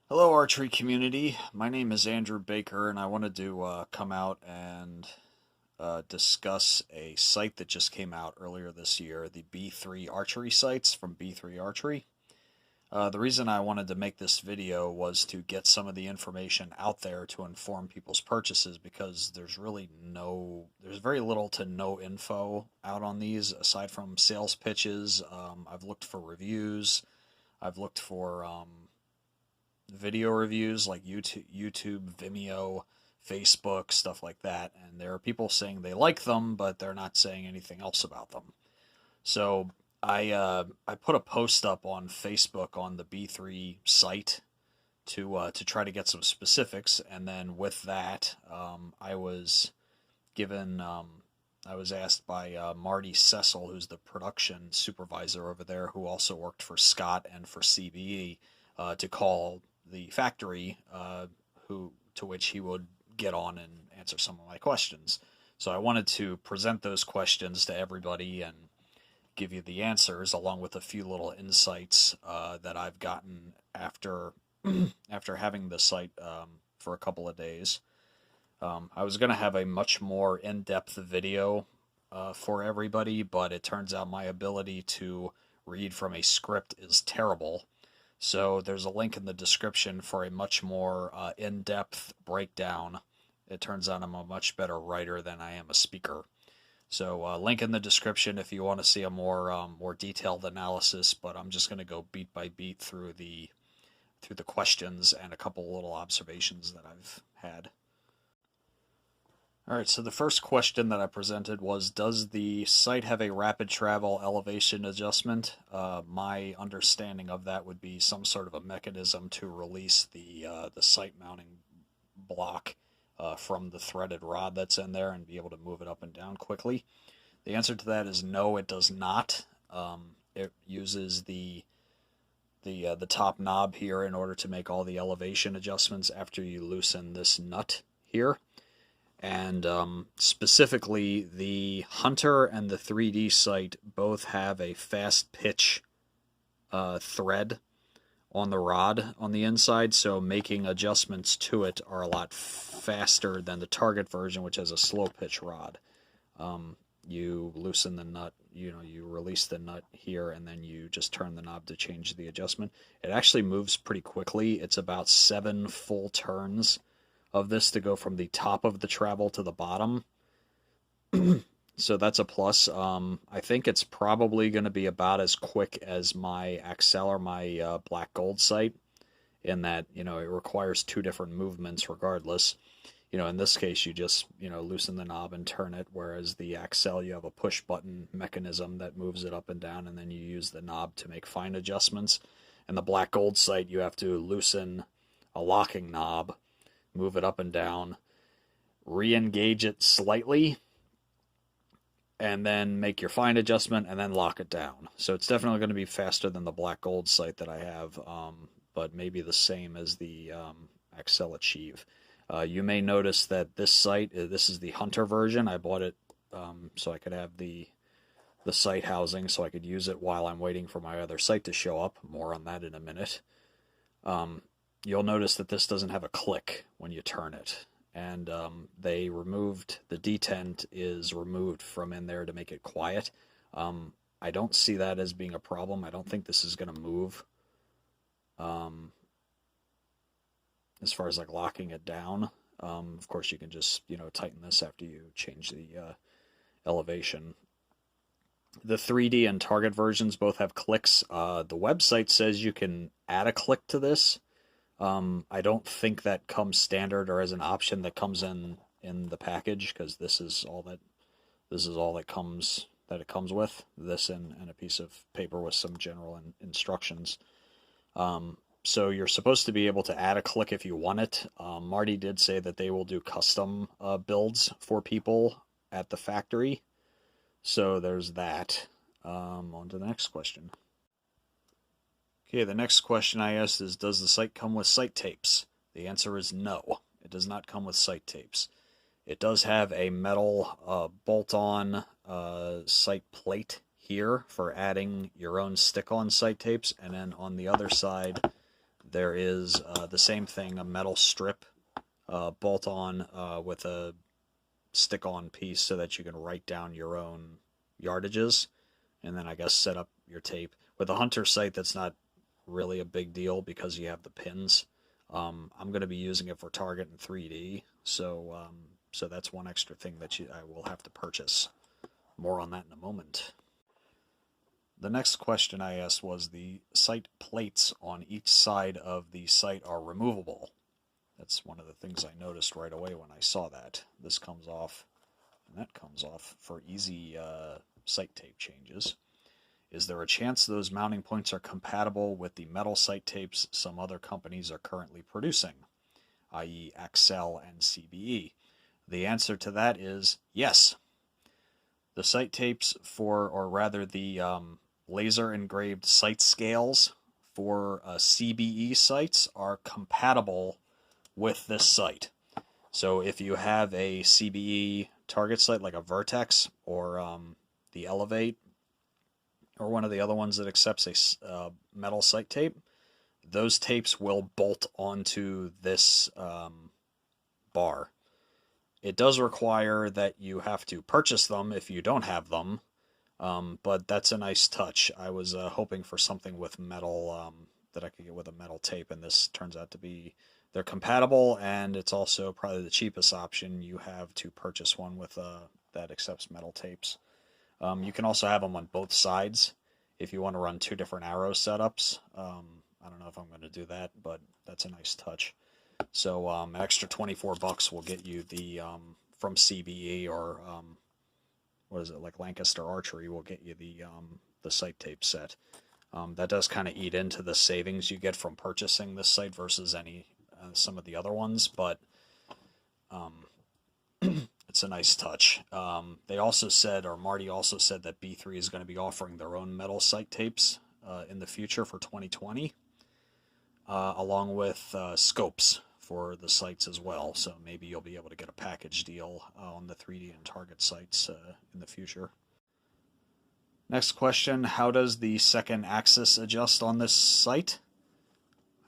Hello, Archery community. My name is Andrew Baker, and I wanted to come out and discuss a site that just came out earlier this year, the B3 Archery sites from B3 Archery. The reason I wanted to make this video was to get some of the information out there to inform people's purchases because there's very little to no info out on these aside from sales pitches. I've looked for reviews. I've looked for video reviews like YouTube, Vimeo, Facebook, stuff like that. And there are people saying they like them, but they're not saying anything else about them. So I put a post up on Facebook on the B3 site to try to get some specifics, and then with that, given I was asked by Marty Cecil, who's the production supervisor over there, who also worked for Scott and for CBE, to call the factory, to which he would get on and answer some of my questions. So I wanted to present those questions to everybody and give you the answers, along with a few little insights that I've gotten after after having the site for a couple of days. I was going to have a much more in-depth video for everybody, but it turns out my ability to read from a script is terrible. So there's a link in the description for a much more in-depth breakdown. It turns out I'm a much better writer than I am a speaker. So link in the description if you want to see a more detailed analysis. But I'm just going to go beat by beat through the questions and a couple little observations that I've had. All right, so the first question that I presented was, does the site have a rapid travel elevation adjustment? My understanding of that would be some sort of a mechanism to release the site mounting block from the threaded rod that's in there and be able to move it up and down quickly. The answer to that is no, it does not. It uses the top knob here in order to make all the elevation adjustments after you loosen this nut here. And specifically, the Hunter and the 3D site both have a fast pitch thread on the rod on the inside, so making adjustments to it are a lot faster than the Target version, which has a slow pitch rod. You loosen the nut, you release the nut here, and then you just turn the knob to change the adjustment. It actually moves pretty quickly. It's about 7 full turns of this to go from the top of the travel to the bottom. So that's a plus. I think it's probably going to be about as quick as my Axel or my Black Gold site, in that, it requires 2 different movements regardless. In this case, you just, loosen the knob and turn it, whereas the Axel, you have a push button mechanism that moves it up and down, and then you use the knob to make fine adjustments. And the Black Gold site, you have to loosen a locking knob, move it up and down, re-engage it slightly, and then make your fine adjustment, and then lock it down. So it's definitely going to be faster than the Black Gold site that I have, but maybe the same as the Axel Achieve. You may notice that this site, this is the Hunter version. I bought it so I could have the site housing, so I could use it while I'm waiting for my other site to show up. More on that in a minute. You'll notice that this doesn't have a click when you turn it. And they removed, the detent is removed from in there to make it quiet. I don't see that as being a problem. I don't think this is going to move as far as like locking it down. Of course, you can just, tighten this after you change the elevation. The 3D and Target versions both have clicks. The website says you can add a click to this. I don't think that comes standard or as an option that comes in the package, because this is all that it comes with. This and a piece of paper with some general instructions. So you're supposed to be able to add a click if you want it. Marty did say that they will do custom builds for people at the factory. So there's that. On to the next question. Okay, the next question I asked is, does the site come with sight tapes? The answer is no. It does not come with sight tapes. It does have a metal bolt-on sight plate here for adding your own stick-on sight tapes, and then on the other side there is the same thing, a metal strip bolt-on with a stick-on piece so that you can write down your own yardages, and then I guess set up your tape. With a hunter sight, that's not really a big deal because you have the pins. I'm going to be using it for target in 3D, so so that's one extra thing that I will have to purchase. More on that in a moment. The next question I asked was the sight plates on each side of the sight are removable. That's one of the things I noticed right away when I saw that. This comes off, and that comes off for easy sight tape changes. Is there a chance those mounting points are compatible with the metal sight tapes some other companies are currently producing, i.e. Axcel and CBE? The answer to that is yes. The sight tapes or rather the laser engraved sight scales for CBE sights are compatible with this sight. So if you have a CBE target sight like a Vertex or the Elevate or one of the other ones that accepts a metal sight tape, those tapes will bolt onto this bar. It does require that you have to purchase them if you don't have them, but that's a nice touch. I was hoping for something with metal that I could get with a metal tape, and this turns out to be, they're compatible, and it's also probably the cheapest option. You have to purchase one with that accepts metal tapes. You can also have them on both sides if you want to run two different arrow setups. I don't know if I'm going to do that, but that's a nice touch. So an extra $24 will get you the from CBE or what is it, like Lancaster Archery will get you the sight tape set. That does kind of eat into the savings you get from purchasing this sight versus some of the other ones, but it's a nice touch. They also said, or Marty also said, that B3 is going to be offering their own metal sight tapes in the future for 2020, along with scopes for the sights as well. So maybe you'll be able to get a package deal on the 3D and target sights in the future. Next question, how does the second axis adjust on this sight?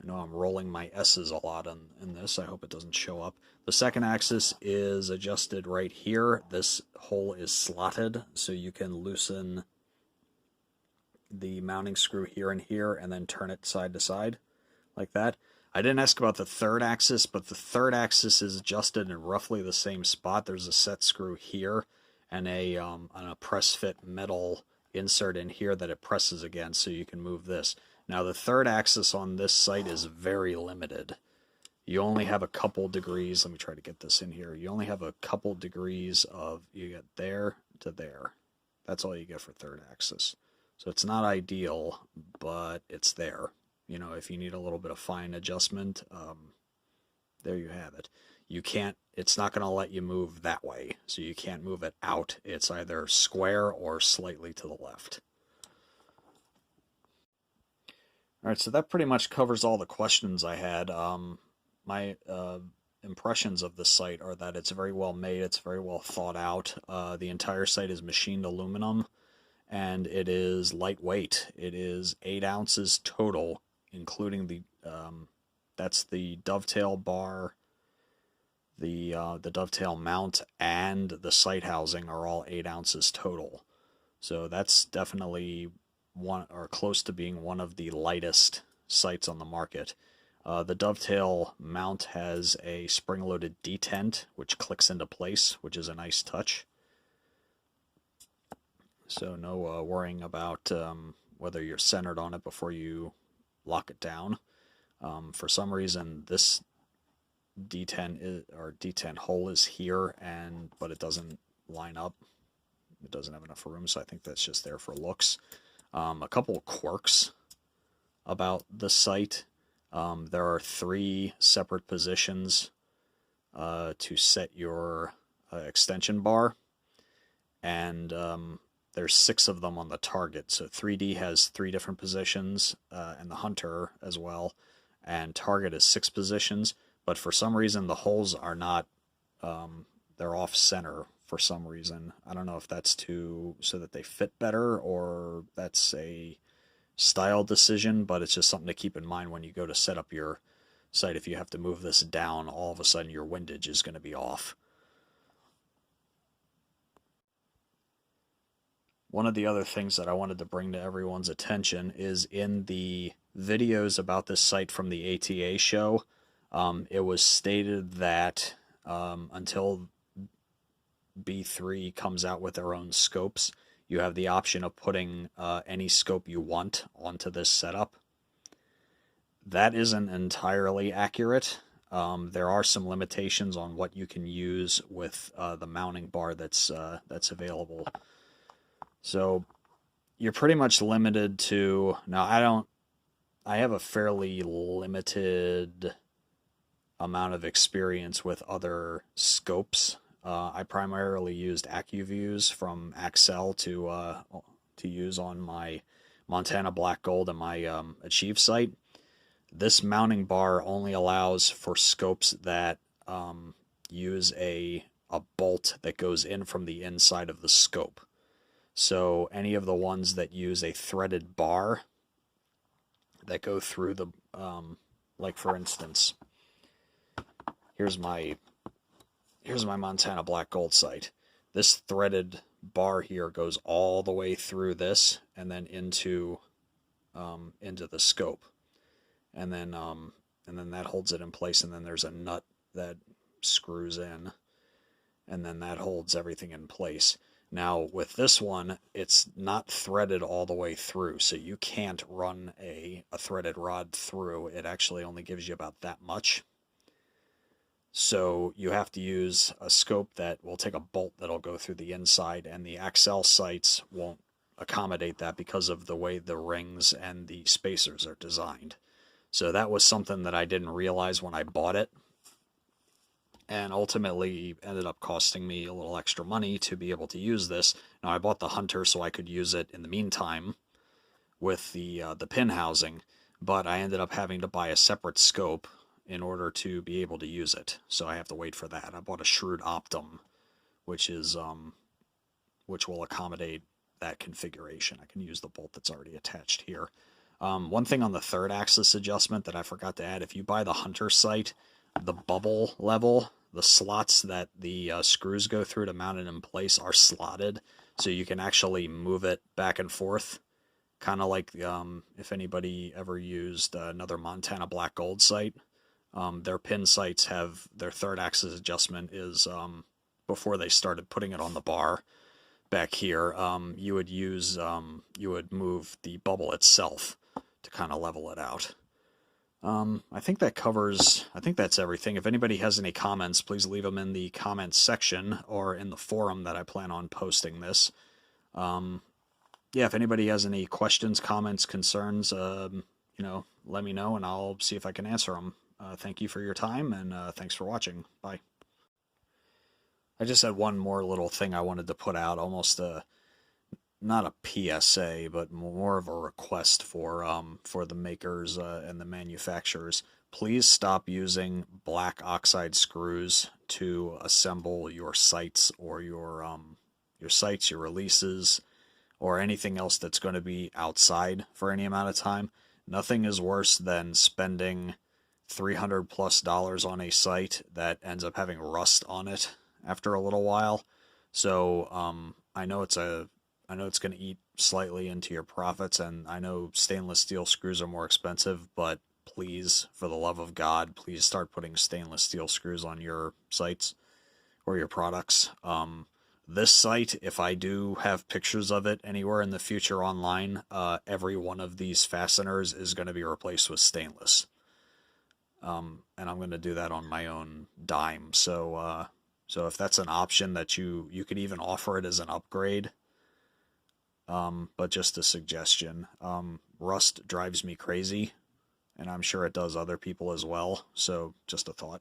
I know I'm rolling my S's a lot in this. I hope it doesn't show up. The second axis is adjusted right here. This hole is slotted, so you can loosen the mounting screw here and here and then turn it side to side like that. I didn't ask about the third axis, but the third axis is adjusted in roughly the same spot. There's a set screw here and a press fit metal insert in here that it presses against, so you can move this. Now the third axis on this sight is very limited. You only have a couple degrees. Let me try to get this in here. You only have a couple degrees of, you get there to there. That's all you get for third axis. So it's not ideal, but it's there. You know, if you need a little bit of fine adjustment, there you have it. You can't, it's not going to let you move that way. So you can't move it out. It's either square or slightly to the left. All right, so that pretty much covers all the questions I had. My impressions of the sight are that it's very well made, it's very well thought out. The entire sight is machined aluminum, and it is lightweight. It is 8 ounces total, including the that's the dovetail bar, the dovetail mount, and the sight housing are all 8 ounces total. So that's definitely one, or close to being one of the lightest sights on the market. The dovetail mount has a spring-loaded detent, which clicks into place, which is a nice touch. So no worrying about whether you're centered on it before you lock it down. For some reason, this detent hole is here, but it doesn't line up. It doesn't have enough room, so I think that's just there for looks. A couple of quirks about the sight. There are 3 separate positions to set your extension bar, and there's 6 of them on the target. So 3D has 3 different positions, and the Hunter as well, and target is 6 positions, but for some reason the holes are not, they're off center for some reason. I don't know if that's so that they fit better, or that's a style decision, but it's just something to keep in mind when you go to set up your site. If you have to move this down, all of a sudden your windage is going to be off. One of the other things that I wanted to bring to everyone's attention is in the videos about this site from the ATA show, it was stated that until B3 comes out with their own scopes, you have the option of putting any scope you want onto this setup. That isn't entirely accurate. There are some limitations on what you can use with the mounting bar that's available. So you're pretty much limited to, now I have a fairly limited amount of experience with other scopes. I primarily used AccuViews from Axcel to use on my Montana Black Gold and my Achieve site. This mounting bar only allows for scopes that use a bolt that goes in from the inside of the scope. So any of the ones that use a threaded bar that go through the, like for instance, here's my Montana Black Gold site. This threaded bar here goes all the way through this and then into the scope, and then that holds it in place. And then there's a nut that screws in, and then that holds everything in place. Now with this one, it's not threaded all the way through, so you can't run a threaded rod through. It actually only gives you about that much. So you have to use a scope that will take a bolt that'll go through the inside, and the Axcel sites won't accommodate that because of the way the rings and the spacers are designed. So that was something that I didn't realize when I bought it, and ultimately ended up costing me a little extra money to be able to use this. Now I bought the Hunter so I could use it in the meantime with the pin housing, but I ended up having to buy a separate scope in order to be able to use it. So I have to wait for that. I bought a Shrewd Optum, which will accommodate that configuration. I can use the bolt that's already attached here. One thing on the third axis adjustment that I forgot to add, if you buy the Hunter site, the bubble level, the slots that the screws go through to mount it in place are slotted, so you can actually move it back and forth. Kind of like if anybody ever used another Montana Black Gold site, their pin sites have their third axis adjustment is before they started putting it on the bar back here. You would move the bubble itself to kind of level it out. I think that's everything. If anybody has any comments, please leave them in the comments section or in the forum that I plan on posting this. Yeah, if anybody has any questions, comments, concerns, let me know and I'll see if I can answer them. Thank you for your time, and thanks for watching. Bye. I just had one more little thing I wanted to put out, almost not a PSA, but more of a request for the makers and the manufacturers. Please stop using black oxide screws to assemble your sites or your releases, or anything else that's going to be outside for any amount of time. Nothing is worse than spending $300+ on a site that ends up having rust on it after a little while. So I know it's going to eat slightly into your profits, and I know stainless steel screws are more expensive, but please, for the love of God, please start putting stainless steel screws on your sites or your products. This site, if I do have pictures of it anywhere in the future online, every one of these fasteners is going to be replaced with stainless. And I'm going to do that on my own dime. So if that's an option that you could even offer it as an upgrade, but just a suggestion. Rust drives me crazy, and I'm sure it does other people as well, so just a thought.